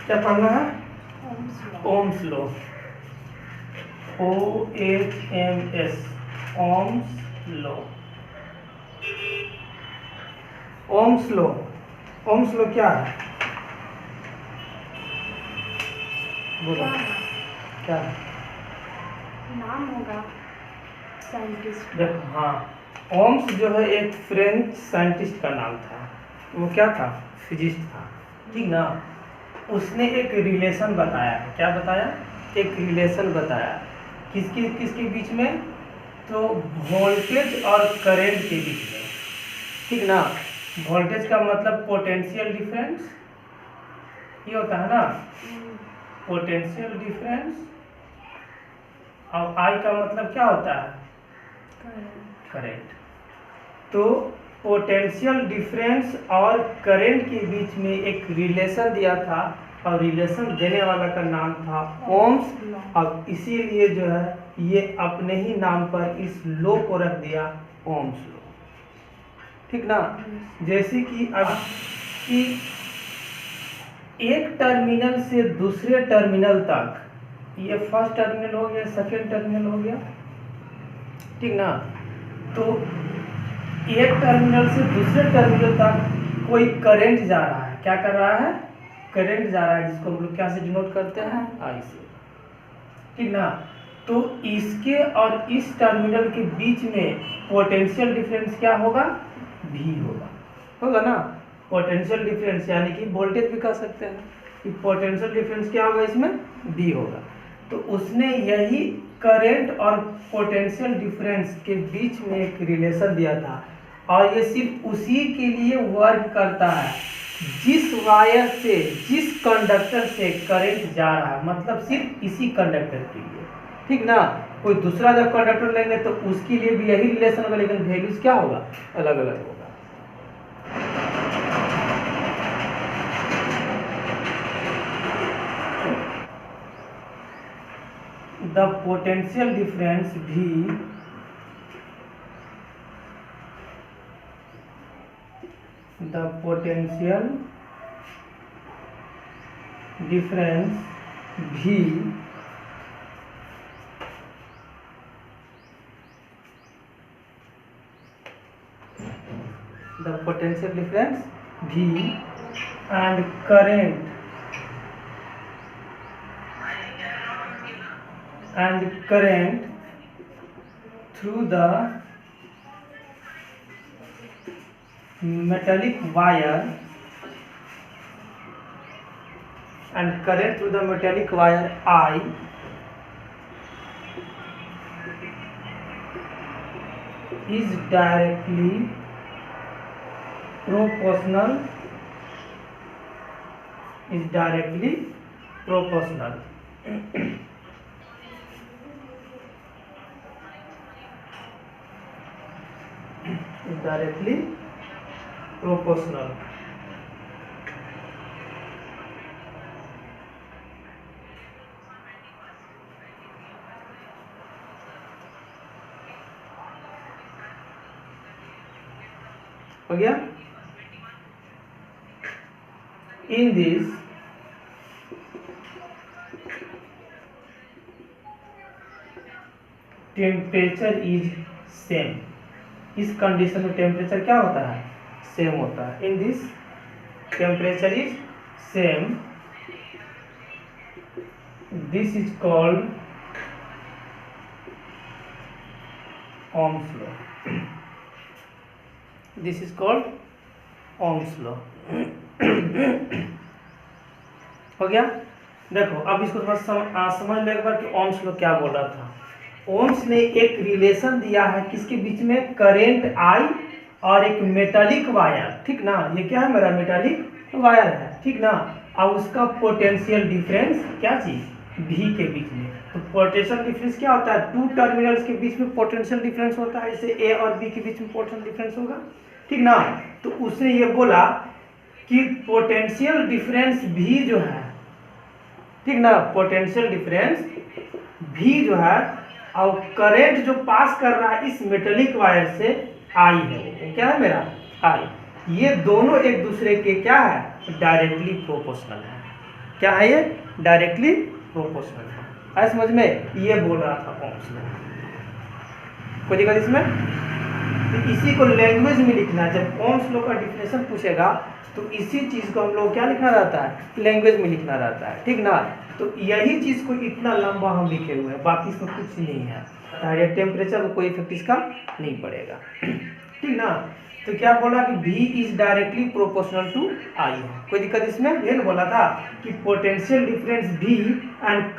क्या पढ़ना है? Ohm's law. OHMS, Ohm's law. Ohm's law, Ohm's law क्या है? बोलो क्या है? नाम होगा साइंटिस्ट। देखो, हाँ, ओम्स जो है एक फ्रेंच साइंटिस्ट का नाम था। वो क्या था? फिजिस्ट था, ठीक ना। उसने एक रिलेशन बताया है। क्या बताया? एक रिलेशन बताया। किसके किसके बीच में? तो वोल्टेज और करंट के बीच में, ठीक ना। वोल्टेज का मतलब पोटेंशियल डिफरेंस, ये होता है ना, पोटेंशियल डिफरेंस। और आई का मतलब क्या होता है? करंट। तो पोटेंशियल डिफरेंस और करंट के बीच में एक रिलेशन दिया था, और रिलेशन देने वाला का नाम था ओम्स। अब इसीलिए जो है ये अपने ही नाम पर इस लॉ को रख दिया ओम्स लॉ, ठीक ना। जैसे कि अब कि एक टर्मिनल से दूसरे टर्मिनल तक, ये फर्स्ट टर्मिनल हो गया, सेकेंड टर्मिनल हो गया, ठीक ना। तो एक टर्मिनल से दूसरे टर्मिनल तक कोई करंट जा रहा है। क्या कर रहा है? करंट जा रहा है, जिसको हम लोग क्या से डिनोट करते हैं? आई से, ठीक ना। तो इसके और इस टर्मिनल के बीच में पोटेंशियल डिफरेंस क्या होगा? भी होगा ना। पोटेंशियल डिफरेंस यानी कि वोल्टेज भी कह सकते हैं कि पोटेंशियल डिफरेंस क्या होगा? इसमें भी होगा। तो उसने यही करंट और पोटेंशियल डिफरेंस के बीच में एक रिलेशन दिया था, और ये सिर्फ उसी के लिए वर्क करता है जिस वायर से, जिस कंडक्टर से करंट जा रहा है, मतलब सिर्फ इसी कंडक्टर के लिए, ठीक ना। कोई दूसरा जब कंडक्टर लेंगे तो उसके लिए भी यही रिलेशन होगा, लेकिन वैल्यूज क्या होगा? अलग अलग होगा। द पोटेंशियल डिफरेंस भी the potential difference V the potential difference V and current through the metallic wire and current through the metallic wire I is directly proportional directly proportional. हो गया? In this temperature is same. इस condition में temperature क्या होता है? Same होता है। In this temperature is same, this is called Ohm's law. This is called Ohm's law. हो गया? देखो अब इसको थोड़ा समझ लो एक बार कि ओम्स लॉ क्या बोल रहा था। ओम्स ने एक रिलेशन दिया है किसके बीच में? करंट आई और एक मेटालिक वायर, ठीक ना। ये क्या है? मेरा मेटालिक वायर है, ठीक ना। अब उसका पोटेंशियल डिफरेंस क्या चीज? भी के बीच में। तो पोटेंशियल डिफरेंस क्या होता है? टू टर्मिनल्स के बीच में पोटेंशियल डिफरेंस होता है, जैसे ए और बी के बीच में पोटेंशियल डिफरेंस होगा, ठीक ना। तो उसने ये बोला कि पोटेंशियल डिफरेंस भी जो है, ठीक ना, पोटेंशियल डिफरेंस भी जो है और करंट जो पास कर रहा है इस मेटेलिक वायर से आई है, वो क्या है? मेरा आई। ये दोनों एक दूसरे के क्या है? डायरेक्टली प्रोपोर्शनल है। क्या है ये? डायरेक्टली प्रोपोर्शनल है। समझ में? ये बोल रहा था ओम्स लॉ। कोई दिक्कत इसमें? तो इसी को लैंग्वेज में लिखना है। जब ओम्स लॉ का डिफिनेशन पूछेगा तो इसी चीज़ को हम लोग क्या लिखना रहता है? लैंग्वेज में लिखना रहता है, ठीक ना। तो यही चीज़ को इतना लंबा हम लिखे हुए हैं, बाकी इसमें कुछ नहीं है। डायरेक्ट टेम्परेचर को कोई इफेक्ट इसका नहीं पड़ेगा, ठीक ना। तो क्या बोला कि V is directly proportional to I है। कोई दिक्कत इसमें? ये ना बोला था कि potential difference V and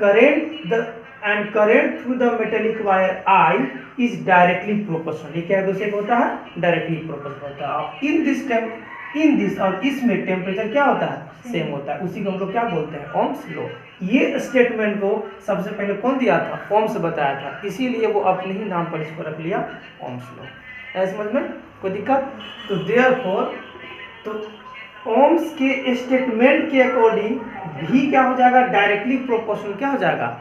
current through the metallic wire I is directly proportional. ये क्या दूसरे होता है? डायरेक्टली प्रोपोर्शनल होता है। इन दिस और इसमें टेम्परेचर क्या होता है? सेम होता है। उसी को हम लोग क्या बोलते हैं? Ohm's law. ये स्टेटमेंट को सबसे पहले कौन दिया था? ओम्स बताया था, इसीलिए वो अपने ही नाम पर इसको रख लिया ओम्स लॉ। है समझ में? कोई दिक्कत? तो देयरफॉर तो ओम्स के स्टेटमेंट के अकॉर्डिंग भी क्या हो जाएगा? डायरेक्टली प्रोपोर्शनल क्या हो जाएगा?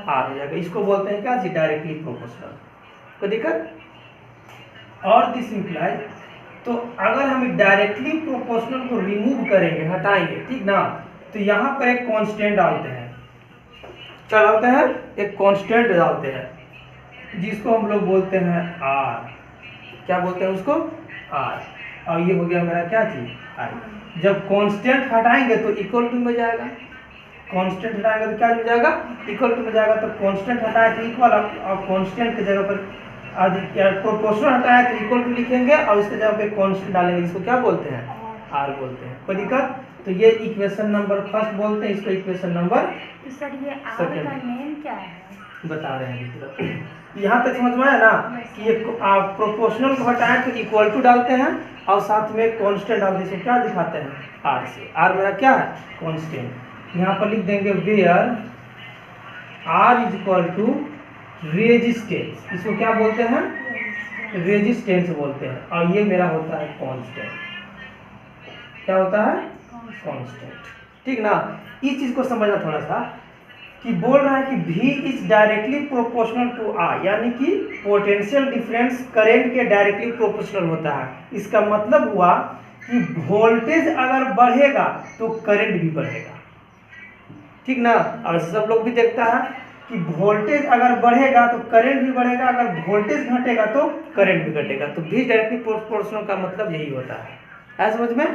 आर हो जाएगा। इसको बोलते हैं क्या जी? Directly proportional. कोई दिक्कत? और दिस इंप्लाइज, तो अगर हम डायरेक्टली प्रोपोर्शनल को रिमूव करेंगे, हटाएंगे, ठीक ना, तो यहाँ पर एक कांस्टेंट डालते हैं। क्या डालते हैं? एक कांस्टेंट डालते हैं जिसको हम लोग बोलते हैं आर। क्या बोलते हैं उसको? आर। और ये हो गया मेरा क्या चीज? आई। जब कांस्टेंट हटाएंगे तो इक्वल टू में जाएगा। कांस्टेंट हटाएंगे तो क्या हो जाएगा? इक्वल टू में जाएगा। तो कांस्टेंट हटाए तो इक्वल, और कांस्टेंट की जगह पर प्रोपोर्शनल हटाया तो इक्वल टू लिखेंगे और इसके जगह पे कांस्टेंट डालेंगे। इसको क्या बोलते हैं? आर बोलते हैं। कोई दिक्कत? तो ये इक्वेशन नंबर फर्स्ट बोलते हैं, इसको इक्वेशन नंबर तो सर ये आर का नेम क्या है? बता रहे हैं। यहाँ तक समझ में आया ना कि ये प्रोपोर्शनल को हटाएं तो इक्वल टू डालते हैं और साथ में कांस्टेंट डालते हैं। क्या दिखाते हैं? आर से। आर मेरा क्या है? कांस्टेंट। यहाँ पर लिख देंगे where R is equal to resistance. इसको क्या बोलते हैं? रेजिस्टेंस बोलते हैं। और ये मेरा होता है कांस्टेंट। क्या होता है? कांस्टेंट, ठीक ना। इस चीज को समझना थोड़ा सा कि बोल रहा है कि V is directly proportional to I, यानी कि पोटेंशियल डिफरेंस करंट के डायरेक्टली प्रोपोर्शनल होता है। इसका मतलब हुआ कि वोल्टेज अगर बढ़ेगा तो करंट भी बढ़ेगा, ठीक ना। और सब लोग भी देखता है कि वोल्टेज अगर बढ़ेगा तो करंट भी बढ़ेगा, अगर वोल्टेज घटेगा तो करंट भी घटेगा। तो V डायरेक्टली प्रोपोर्शनल का मतलब यही होता है समझ में।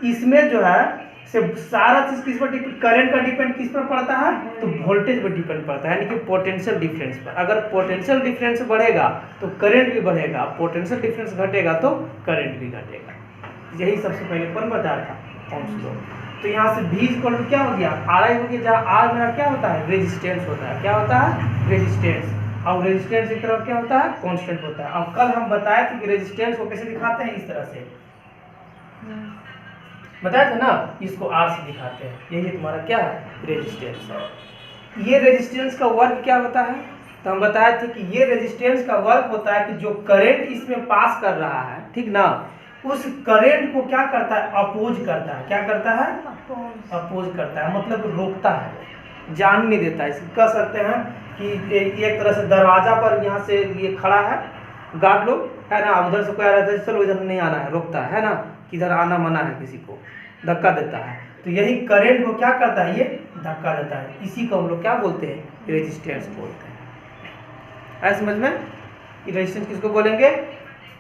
इसमें जो है से सारा चीज किस पर डिपेंड? करंट का डिपेंड किस पर पड़ता है? तो वोल्टेज पर डिपेंड पड़ता है, यानी कि पोटेंशियल डिफरेंस पर। अगर पोटेंशियल डिफरेंस बढ़ेगा तो करंट भी बढ़ेगा, पोटेंशियल डिफरेंस घटेगा तो करंट भी घटेगा। यही सबसे पहले कौन बताया था? Ohm's law. तो यहाँ से V इक्वल टू क्या हो गया? RI हो गया, जहाँ R मेरा क्या होता है? रेजिस्टेंस होता है। क्या होता है? रेजिस्टेंस। और रेजिस्टेंस की तरफ क्या होता है? कांस्टेंट होता है। अब कल हम बताए थे कि रेजिस्टेंस को कैसे दिखाते हैं? इस तरह से बताया था ना, इसको R से दिखाते हैं। यही तुम्हारा क्या है? रेजिस्टेंस है। ये रेजिस्टेंस का वर्क क्या होता है? तो हम बताए थे कि ये रेजिस्टेंस का वर्क होता है कि जो करंट इसमें पास कर रहा है, ठीक ना, उस करंट को क्या करता है? अपोज करता है। क्या करता है? अपोज करता है, मतलब रोकता है, जान नहीं देता है। कह सकते हैं कि एक तरह से दरवाजा पर यहाँ से ये खड़ा है गार्ड लोग, है ना, उधर से कोई आ रहा है, चलो इधर नहीं आना है, रोकता है ना, किधर आना मना है, किसी को धक्का देता है। तो यही करंट को क्या करता है? ये धक्का देता है। इसी को हम लोग क्या बोलते हैं? रेजिस्टेंस बोलते हैं। है समझ में? रेजिस्टेंस किसको बोलेंगे?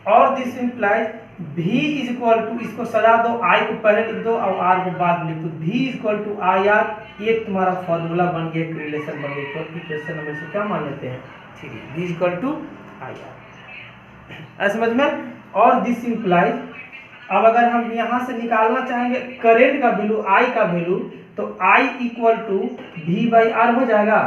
और this implies V is equal to, इसको सजा दो, I को पहले लिख दो और R को बाद में लिख दो। V is equal to IR, एक तुम्हारा फॉर्मूला बन गया, एक रिलेशन बन गया। तो इक्वेशन नंबर से क्या मान लेते हैं? 3। V is equal to IR। है समझ में? और दिस इंप्लाइज, अब अगर हम यहाँ से निकालना चाहेंगे करंट का वैल्यू, I का वैल्यू, तो I equal to V by R हो जाएगा।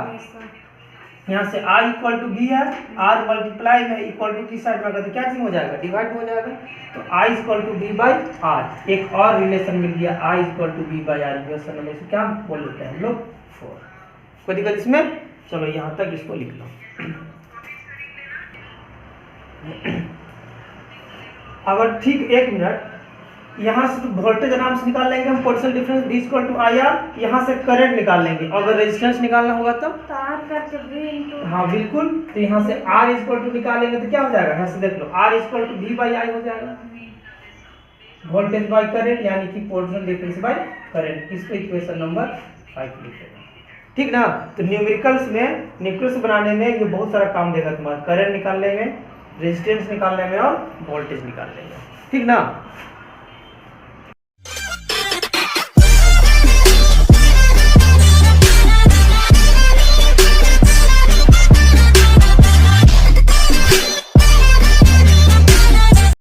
यहाँ से I इक्वल टू V है, R मल्टीप्लाई में इक्वल टू किस साइड में आएगा तो क्या चीज हो जाएगा? डिवाइड हो जाएगा। तो I equal to V by R. एक और रिलेशन मिल गया, I equal to V by R. Equation number से क्या बोल देते हैं हम लोग? 4। कोई दिक्कत इसमें? चलो यहाँ तक इसको लिख लो। अगर ठीक 1 मिनट, यहाँ से तो वोल्टेज आराम से निकाल लेंगे हम, potential difference V equal to IR। यहाँ से करंट निकाल लेंगे, अगर रेजिस्टेंस निकालना होगा तब तो R करके V इनटू, हाँ बिल्कुल। तो यहाँ से R इक्वल टू निकालेंगे तो क्या हो जाएगा? यहाँ से देख लो, R equal to V by I हो जाएगा, वोल्टेज बाई करंट, यानी कि पोटेंशियल डिफरेंस बाई करंट। इसको इक्वेशन नंबर 5 लिखेगा, ठीक ना। तो न्यूमेरिकल्स में न्यूक्लियस बनाने में ये बहुत सारा काम देगा तुम्हारा, करंट निकालने में, रेजिस्टेंस निकालने में और वोल्टेज निकालने में, ठीक ना।